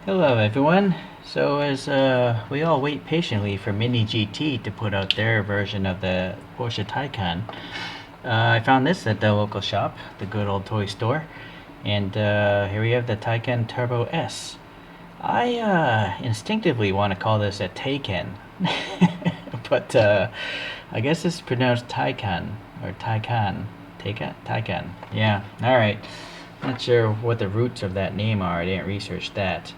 Hello everyone. So as we all wait patiently for MiniGT to put out their version of the Porsche Taycan, I found this at the local shop, the good old toy store, and here we have the Taycan Turbo S. I instinctively want to call this a Taycan, but I guess it's pronounced Taycan or Taycan. Taycan? Taycan. Yeah. All right. Not sure what the roots of that name are. I didn't research that.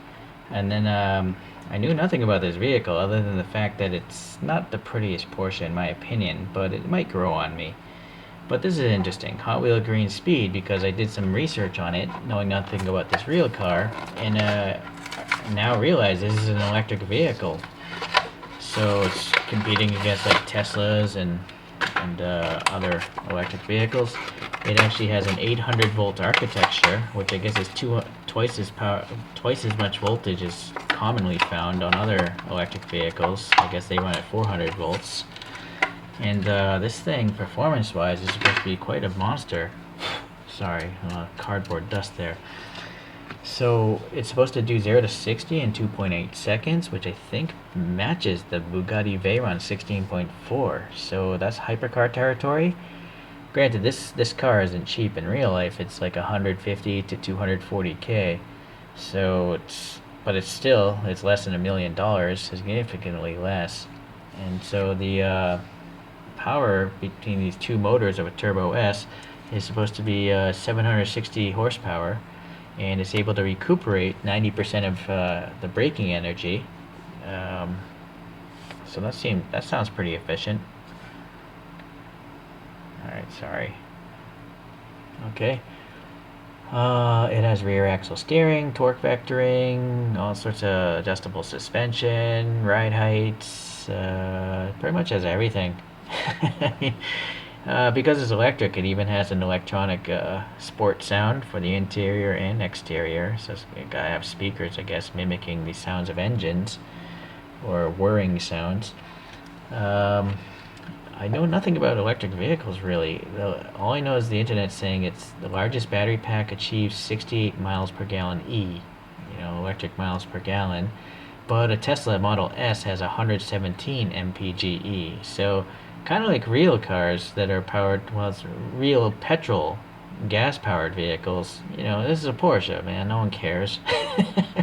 And then I knew nothing about this vehicle other than the fact that it's not the prettiest Porsche in my opinion, but it might grow on me. But this is interesting. Hot Wheel Green Speed, because I did some research on it, knowing nothing about this real car, and now realize this is an electric vehicle. So it's competing against like Teslas and other electric vehicles. It actually has an 800 volt architecture, which I guess is twice as much voltage as commonly found on other electric vehicles. I guess they run at 400 volts. And this thing, performance-wise, is supposed to be quite a monster. Sorry, cardboard dust there. So it's supposed to do 0 to 60 in 2.8 seconds, which I think matches the Bugatti Veyron 16.4. So that's hypercar territory. Granted, this car isn't cheap in real life. It's like 150 to 240K. So it's less than $1 million, significantly less. And so the power between these two motors of a Turbo S is supposed to be 760 horsepower, and it's able to recuperate 90% of the braking energy. So that sounds pretty efficient. Alright, sorry. Okay. It has rear axle steering, torque vectoring, all sorts of adjustable suspension, ride heights, pretty much has everything. Because it's electric, it even has an electronic sport sound for the interior and exterior. So it's gotta have speakers, I guess, mimicking the sounds of engines or whirring sounds. I know nothing about electric vehicles really. All I know is the internet saying it's the largest battery pack achieves 68 miles per gallon electric miles per gallon. But a Tesla Model S has 117 mpge. So kind of like real cars that are powered, well, it's real petrol, gas-powered vehicles. This is a Porsche, man. No one cares,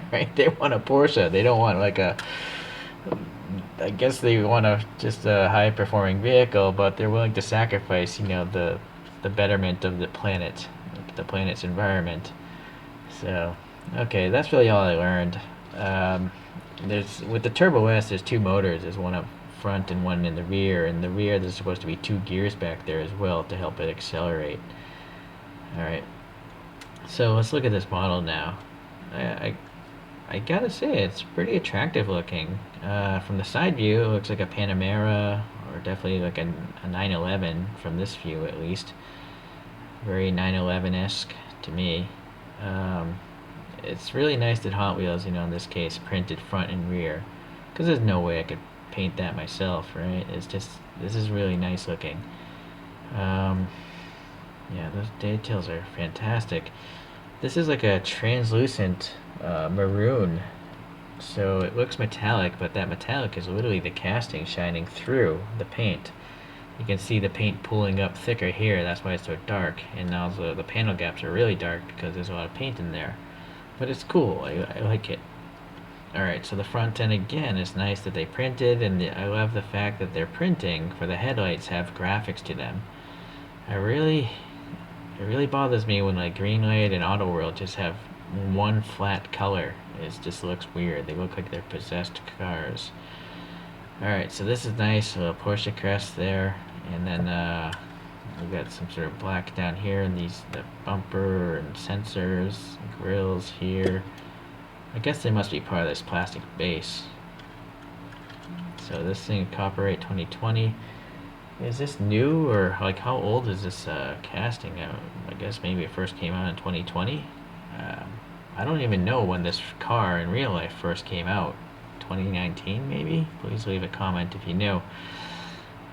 right? They want a Porsche. They don't want like a. I guess they want just a high-performing vehicle, but they're willing to sacrifice, the betterment of the planet's environment. So, okay, that's really all I learned. There's with the Turbo S, there's two motors. There's one up front and one in the rear. In the rear, there's supposed to be two gears back there as well to help it accelerate. All right. So let's look at this model now. I gotta say, it's pretty attractive looking. From the side view, it looks like a Panamera, or definitely like a 911 from this view at least. Very 911-esque to me. It's really nice that Hot Wheels, in this case, printed front and rear. Because there's no way I could paint that myself, right? This is really nice looking. Yeah, those details are fantastic. This is like a translucent maroon, so it looks metallic, but that metallic is literally the casting shining through the paint. You can see the paint pulling up thicker here, that's why it's so dark, and also the panel gaps are really dark because there's a lot of paint in there. But it's cool, I like it. Alright, so the front end again is nice that they printed, and I love the fact that they're printing for the headlights have graphics to them. It really bothers me when like Greenlight and Auto World just have one flat color. It just looks weird. They look like they're possessed cars. Alright, so this is nice. A Porsche crest there, and then we've got some sort of black down here, and the bumper and sensors, grills here. I guess they must be part of this plastic base. So this thing, copyright 2020. Is this new, or like how old is this casting? I guess maybe it first came out in 2020. I don't even know when this car in real life first came out. 2019 maybe? Please leave a comment if you know.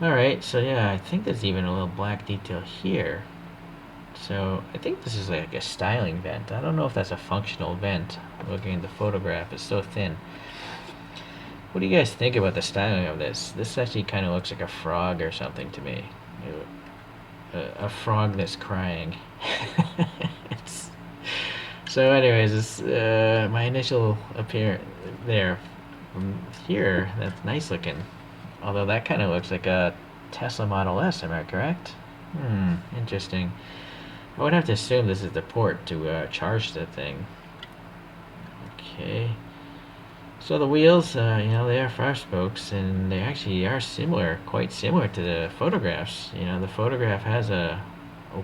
Alright, so yeah, I think there's even a little black detail here. So I think this is like a styling vent. I don't know if that's a functional vent. Looking at the photograph, it's so thin. What do you guys think about the styling of this? This actually kind of looks like a frog or something to me. A frog that's crying. It's, so anyways, this, my initial appearance there. From here, that's nice looking. Although that kind of looks like a Tesla Model S, am I correct? Interesting. I would have to assume this is the port to charge the thing. Okay. So the wheels, you know, they are 5-spokes, and they actually are similar, quite similar to the photographs. You know, the photograph has a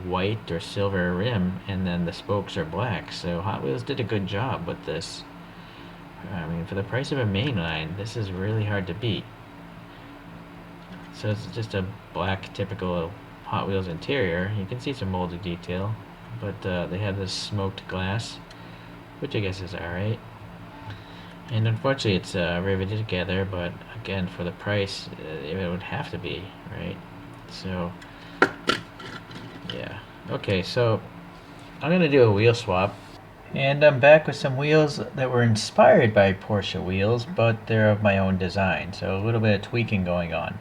white or silver rim, and then the spokes are black. So Hot Wheels did a good job with this. I mean, for the price of a mainline, this is really hard to beat. So it's just a black, typical Hot Wheels interior. You can see some molded detail, but they have this smoked glass, which I guess is alright. And unfortunately it's riveted together, but again, for the price, it would have to be, right? So, yeah. Okay, so I'm going to do a wheel swap. And I'm back with some wheels that were inspired by Porsche wheels, but they're of my own design, so a little bit of tweaking going on.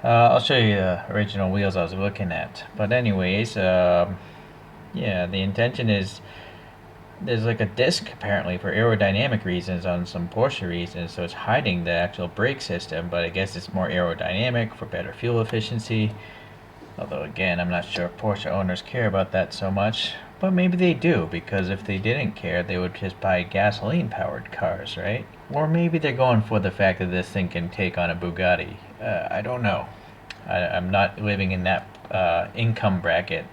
I'll show you the original wheels I was looking at. But anyways, yeah, the intention is there's like a disc apparently for aerodynamic reasons on some Porsche reasons, so it's hiding the actual brake system, but I guess it's more aerodynamic for better fuel efficiency. Although again, I'm not sure if Porsche owners care about that so much, but maybe they do, because if they didn't care, they would just buy gasoline powered cars, right? Or maybe they're going for the fact that this thing can take on a Bugatti. I don't know. I'm not living in that income bracket.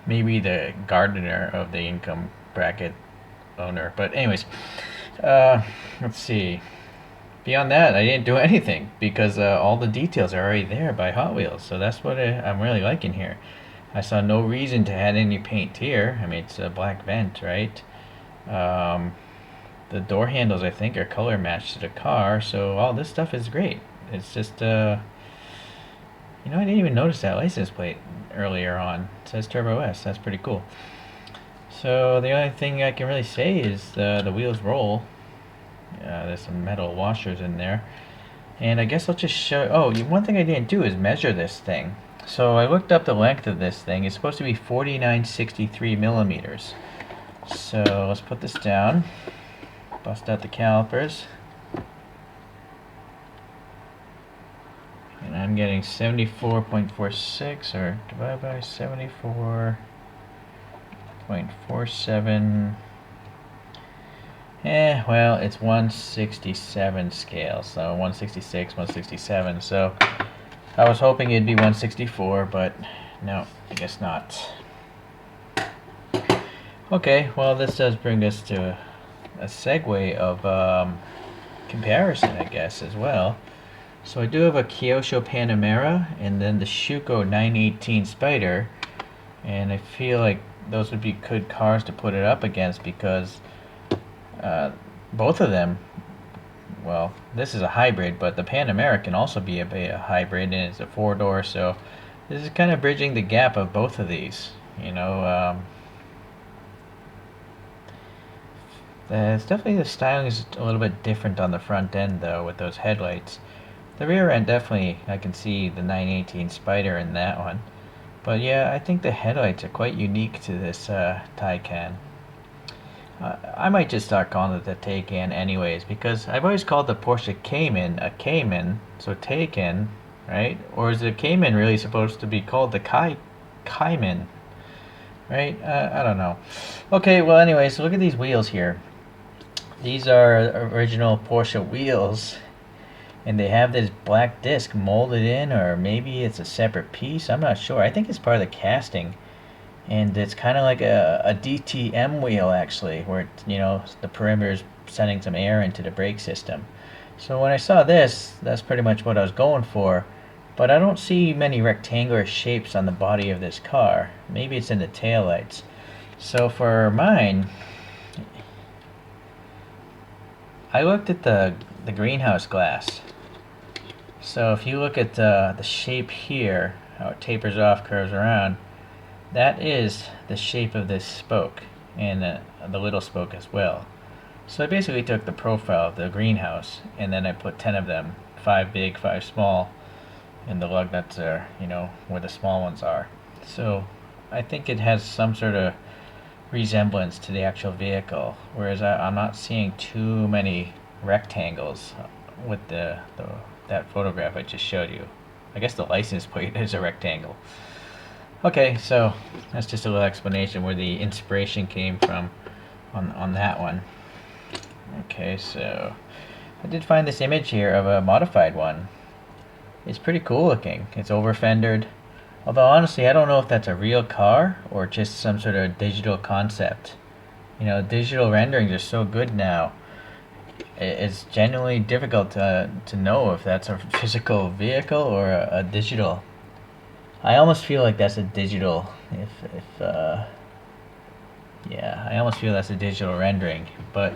Maybe the gardener of the income bracket owner. But anyways, let's see. Beyond that, I didn't do anything because all the details are already there by Hot Wheels. So that's what I'm really liking here. I saw no reason to add any paint here. I mean, it's a black vent, right? The door handles, I think, are color matched to the car. So all this stuff is great. It's just, you know, I didn't even notice that license plate earlier on. It says Turbo S. That's pretty cool. So the only thing I can really say is the wheels roll. There's some metal washers in there. And I guess I'll just show... Oh, one thing I didn't do is measure this thing. So I looked up the length of this thing. It's supposed to be 4963 millimeters. So let's put this down. Bust out the calipers. And I'm getting 74.46, or divided by 74.47. Well, it's 167 scale, so 166, 167. So I was hoping it'd be 164, but no, I guess not. Okay, well, this does bring us to a segue of comparison, I guess, as well. So I do have a Kyosho Panamera and then the Schuko 918 Spider, and I feel like those would be good cars to put it up against because both of them, well, this is a hybrid, but the Panamera can also be a hybrid, and it's a 4-door, so this is kind of bridging the gap of both of these, you know. It's definitely, the styling is a little bit different on the front end though with those headlights. The rear end, definitely I can see the 918 Spider in that one, but yeah, I think the headlights are quite unique to this Taycan. I might just start calling it the Taycan anyways, because I've always called the Porsche Cayman a Cayman, so Taycan, right? Or is the Cayman really supposed to be called the Cayman, right? I don't know. Okay, well anyways, look at these wheels here. These are original Porsche wheels, and they have this black disc molded in, or maybe it's a separate piece, I'm not sure. I think it's part of the casting. And it's kind of like a DTM wheel, actually, where, you know, the perimeter is sending some air into the brake system. So when I saw this, that's pretty much what I was going for. But I don't see many rectangular shapes on the body of this car. Maybe it's in the taillights. So for mine, I looked at the greenhouse glass. So if you look at the shape here, how it tapers off, curves around, that is the shape of this spoke, and the little spoke as well. So I basically took the profile of the greenhouse, and then I put 10 of them, 5 big, 5 small, and the lug nuts are, where the small ones are. So I think it has some sort of resemblance to the actual vehicle, whereas I'm not seeing too many rectangles with that photograph I just showed you. I guess the license plate is a rectangle. Okay, so that's just a little explanation where the inspiration came from on that one. Okay, so I did find this image here of a modified one. It's pretty cool looking. It's over-fendered. Although honestly, I don't know if that's a real car or just some sort of digital concept. Digital renderings are so good now. It's genuinely difficult to know if that's a physical vehicle or a digital. I almost feel like that's a digital. Yeah, I almost feel that's a digital rendering. But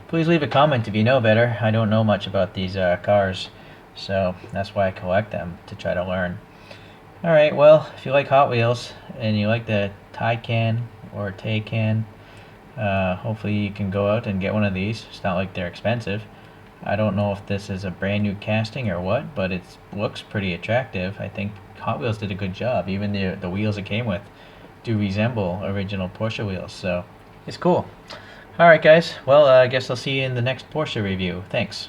please leave a comment if you know better. I don't know much about these cars, so that's why I collect them, to try to learn. Alright, well, if you like Hot Wheels and you like the Taycan or Taycan, hopefully you can go out and get one of these. It's not like they're expensive. I don't know if this is a brand new casting or what, but it looks pretty attractive. I think Hot Wheels did a good job. Even the wheels it came with do resemble original Porsche wheels, so it's cool. Alright guys, well I guess I'll see you in the next Porsche review. Thanks.